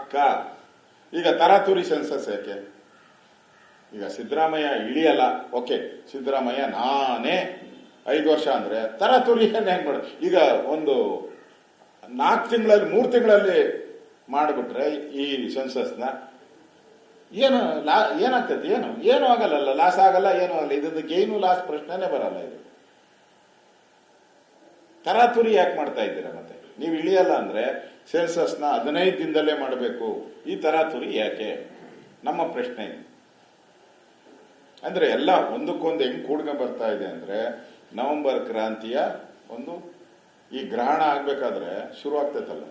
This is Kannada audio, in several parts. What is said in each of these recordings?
ಪಕ್ಕ. ಈಗ ತರಾತುರಿ ಸೆನ್ಸಸ್ ಯಾಕೆ? ಈಗ ಸಿದ್ದರಾಮಯ್ಯ ಇಳಿಯಲ್ಲ, ಓಕೆ, ಸಿದ್ದರಾಮಯ್ಯ ನಾನೇ 5 ವರ್ಷ ಅಂದ್ರೆ ತರಾತುರಿ ಹೆಂಗ್ ಮಾಡ? ಈಗ ಒಂದು 4 ತಿಂಗಳಲ್ಲಿ 3 ತಿಂಗಳಲ್ಲಿ ಮಾಡಿಬಿಟ್ರೆ ಈ ಸೆನ್ಸಸ್ನ ಏನಾಗ್ತೈತಿ? ಏನು ಆಗಲ್ಲ, ಲಾಸ್ ಆಗಲ್ಲ, ಏನು ಆಗಲ್ಲ. ಇದಕ್ಕೆ ಏನು ಲಾಸ್ ಪ್ರಶ್ನೆನೇ ಬರಲ್ಲ. ಇದು ತರಾತುರಿ ಯಾಕೆ ಮಾಡ್ತಾ ಇದ್ದೀರಾ? ಮತ್ತೆ ನೀವು ಇಳಿಯಲ್ಲ ಅಂದ್ರೆ ಸೆನ್ಸಸ್ನ 15 ದಿನದಲ್ಲೇ ಮಾಡಬೇಕು. ಈ ತರಾತುರಿ ಯಾಕೆ? ನಮ್ಮ ಪ್ರಶ್ನೆ ಇದೆ. ಅಂದ್ರೆ ಎಲ್ಲ ಒಂದಕ್ಕೊಂದು ಹೆಂಗ್ ಕೂಡ್ಕೊಂಡ್ ಬರ್ತಾ ಇದೆ ಅಂದ್ರೆ, ನವೆಂಬರ್ ಕ್ರಾಂತಿಯ ಒಂದು ಈ ಗ್ರಹಣ ಆಗ್ಬೇಕಾದ್ರೆ ಶುರು ಆಗ್ತೈತಲ್ಲ,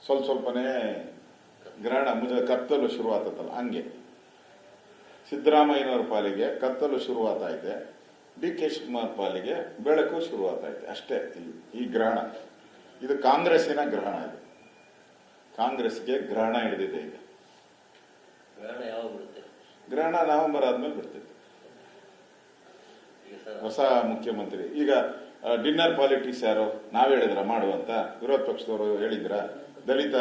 ಸ್ವಲ್ಪನೇ ಗ್ರಹಣ ಕತ್ತಲು ಶುರು ಆಗ್ತೈತಲ್ಲ, ಹಂಗೆ ಸಿದ್ದರಾಮಯ್ಯನವರ ಪಾಲಿಗೆ ಕತ್ತಲು ಶುರುವಾತೈತೆ, ಡಿ ಕೆ ಶಿವಕುಮಾರ್ ಪಾಲಿಗೆ ಬೆಳಕು ಶುರುವಾತೈತೆ ಅಷ್ಟೇ. ಈ ಗ್ರಹಣ ಇದು ಕಾಂಗ್ರೆಸ್ಸಿನ ಗ್ರಹಣ. ಇದು ಕಾಂಗ್ರೆಸ್ಗೆ ಗ್ರಹಣ ಹಿಡಿದಿದೆ. ಈಗ ಗ್ರಹಣ ನವೆಂಬರ್ ಆದ್ಮೇಲೆ ಬಿಡ್ತೈತೆ. ಹೊಸ ಮುಖ್ಯಮಂತ್ರಿ ಈಗ ಡಿನ್ನರ್ ಪಾಲಿಟಿಕ್ಸ್ ಯಾರು? ನಾವ್ ಹೇಳಿದ್ರ ಮಾಡುವಂತ? ವಿರೋಧ ಪಕ್ಷದವರು ಹೇಳಿದ್ರ? ದಲಿತ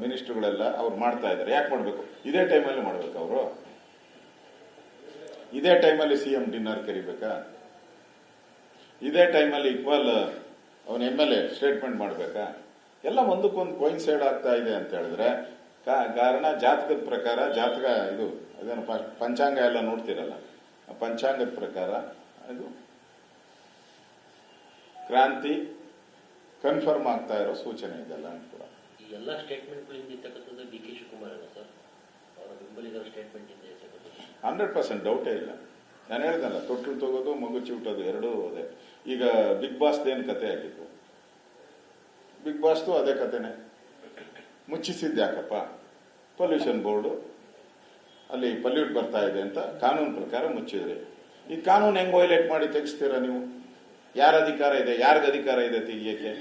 ಮಿನಿಸ್ಟರ್ಗಳೆಲ್ಲ ಅವ್ರು ಮಾಡ್ತಾ ಇದ್ದಾರೆ. ಯಾಕೆ ಮಾಡ್ಬೇಕು? ಇದೇ ಟೈಮಲ್ಲಿ ಮಾಡ್ಬೇಕು ಅವರು? ಇದೇ ಟೈಮಲ್ಲಿ ಸಿಎಂ ಡಿನ್ನರ್ ಕರಿಬೇಕಾ? ಇದೇ ಟೈಮಲ್ಲಿ ಇಕ್ವಲ್ ಅವನ MLA ಸ್ಟೇಟ್ಮೆಂಟ್ ಮಾಡ್ಬೇಕಾ? ಎಲ್ಲ ಒಂದಕ್ಕೊಂದು ಕೋಯಿನ್ಸೈಡ್ ಆಗ್ತಾ ಇದೆ ಅಂತ ಹೇಳಿದ್ರೆ ಕಾರಣ ಜಾತಕದ ಪ್ರಕಾರ, ಜಾತಕ ಇದು ಅದೇನು ಪಂಚಾಂಗ ಎಲ್ಲ ನೋಡ್ತಿರಲ್ಲ, ಪಂಚಾಂಗದ ಪ್ರಕಾರ ಇದು ಕ್ರಾಂತಿ ಕನ್ಫರ್ಮ್ ಆಗ್ತಾ ಇರೋ ಸೂಚನೆ ಇದೆಲ್ಲ ಅಂತ ಕೂಡ. ಈ ಎಲ್ಲ ಸ್ಟೇಟ್ಮೆಂಟ್ಗಳಿಂದ ಇರ್ತಕ್ಕಂಥದ್ದು ಡಿ ಕೆ ಶಿವಕುಮಾರ್ ಸರ್, ಅವರ ಬೆಂಬಲಿಗರ ಸ್ಟೇಟ್ಮೆಂಟ್ ಇಂದ 100% ಡೌಟೇ ಇಲ್ಲ. ನಾನು ಹೇಳ್ದಲ್ಲ, ತೊಟ್ಲು ತಗೋದು ಮಗು ಚಿವುಟೋದು ಎರಡೂ ಅದೇ. ಈಗ ಬಿಗ್ ಬಾಸ್ದೇನು ಕತೆ ಆಗಿತ್ತು? ಬಿಗ್ ಬಾಸ್ದು ಅದೇ ಕತೆನೆ. ಮುಚ್ಚಿಸಿದ್ದು ಯಾಕಪ್ಪ? ಪೊಲ್ಯೂಷನ್ ಬೋರ್ಡು ಅಲ್ಲಿ ಪಲ್ಯೂಟ್ ಬರ್ತಾ ಇದೆ ಅಂತ ಕಾನೂನು ಪ್ರಕಾರ ಮುಚ್ಚಿದ್ರಿ. ಈ ಕಾನೂನು ಹೆಂಗ್ ವೈಲೇಟ್ ಮಾಡಿ ತೆಗಿಸ್ತೀರಾ ನೀವು? ಯಾರ ಅಧಿಕಾರ ಇದೆ? ಯಾರಿಗ ಅಧಿಕಾರ ಇದೆ ತೆಗಿಯಕ್ಕೆ?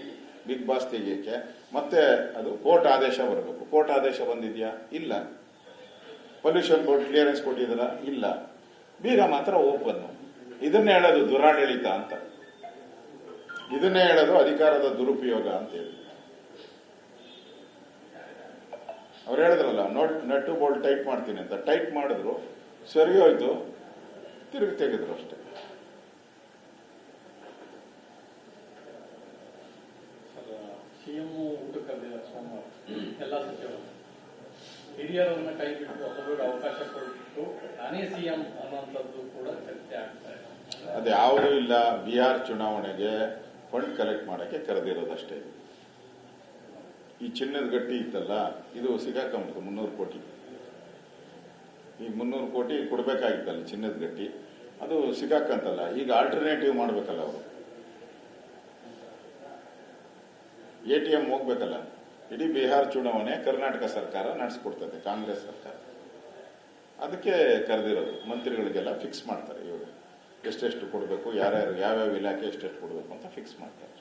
Big boss ತೆಗಿಯಕ್ಕೆ? ಮತ್ತೆ ಅದು ಕೋರ್ಟ್ ಆದೇಶ ಬರಬೇಕು. ಕೋರ್ಟ್ ಆದೇಶ ಬಂದಿದ್ಯಾ? ಇಲ್ಲ. ಪೊಲ್ಯೂಷನ್ ಬೋರ್ಡ್ ಕ್ಲಿಯರೆನ್ಸ್ ಕೊಟ್ಟಿದ್ದೀರಾ? ಇಲ್ಲ. ಬೀಗ ಮಾತ್ರ ಓಪನ್. ಇದನ್ನೇ ಹೇಳೋದು ದುರಾಡಳಿತ ಅಂತ, ಇದನ್ನೇ ಹೇಳೋದು ಅಧಿಕಾರದ ದುರುಪಯೋಗ ಅಂತ ಹೇಳಿ. ಅವ್ರು ಹೇಳಿದ್ರಲ್ಲ, ನಟ್ಟು ಬೋಲ್ಟ್ ಟೈಟ್ ಮಾಡ್ತೀನಿ ಅಂತ. ಟೈಟ್ ಮಾಡಿದ್ರು, ಸರಿ ಹೋಯ್ತು, ತಿರುಗಿ ತೆಗೆದ್ರು ಅಷ್ಟೇ. ಸಿಎಂ ಊಟಕ್ಕೆ ಸೋಮವಾರ ಎಲ್ಲ ಸಚಿವರು ಹಿರಿಯರನ್ನ ಕೈ ಬಿಟ್ಟು ಹೊಸಬರಿಗೆ ಅವಕಾಶ ಕೊಟ್ಟು ನಾನೇ ಸಿಎಂ ಅನ್ನುವಂಥದ್ದು ಕೂಡ ಚರ್ಚೆ ಆಗ್ತಾ ಇದೆ. ಅದು ಯಾವುದೂ ಇಲ್ಲ. ಬಿಹಾರ್ ಚುನಾವಣೆಗೆ ಫಂಡ್ ಕಲೆಕ್ಟ್ ಮಾಡಕ್ಕೆ ಕರೆದಿರೋದಷ್ಟೇ. ಈ ಚಿನ್ನದ ಗಟ್ಟಿ ಇತ್ತಲ್ಲ, ಇದು ಸಿಗಾಕೊಂಬಿಟ್ಟು 300 ಕೋಟಿ. ಈಗ 300 ಕೋಟಿ ಕೊಡ್ಬೇಕಾಗಿತ್ತಲ್ಲ ಚಿನ್ನದ ಗಟ್ಟಿ, ಅದು ಸಿಗಾಕಂತಲ್ಲ. ಈಗ ಆಲ್ಟರ್ನೇಟಿವ್ ಮಾಡ್ಬೇಕಲ್ಲ ಅವರು. ATM ಹೋಗ್ಬೇಕಲ್ಲ. ಇಡೀ ಬಿಹಾರ್ ಚುನಾವಣೆ ಕರ್ನಾಟಕ ಸರ್ಕಾರ ನಡೆಸ್ಕೊಡ್ತದೆ, ಕಾಂಗ್ರೆಸ್ ಸರ್ಕಾರ. ಅದಕ್ಕೆ ಕರೆದಿರೋದು. ಮಂತ್ರಿಗಳಿಗೆಲ್ಲ ಫಿಕ್ಸ್ ಮಾಡ್ತಾರೆ ಇವರು, ಎಷ್ಟೆಷ್ಟು ಕೊಡಬೇಕು, ಯಾರ್ಯಾರು ಯಾವ್ಯಾವ ಇಲಾಖೆ ಎಷ್ಟೆಷ್ಟು ಕೊಡಬೇಕು ಅಂತ ಫಿಕ್ಸ್ ಮಾಡ್ತಾರೆ.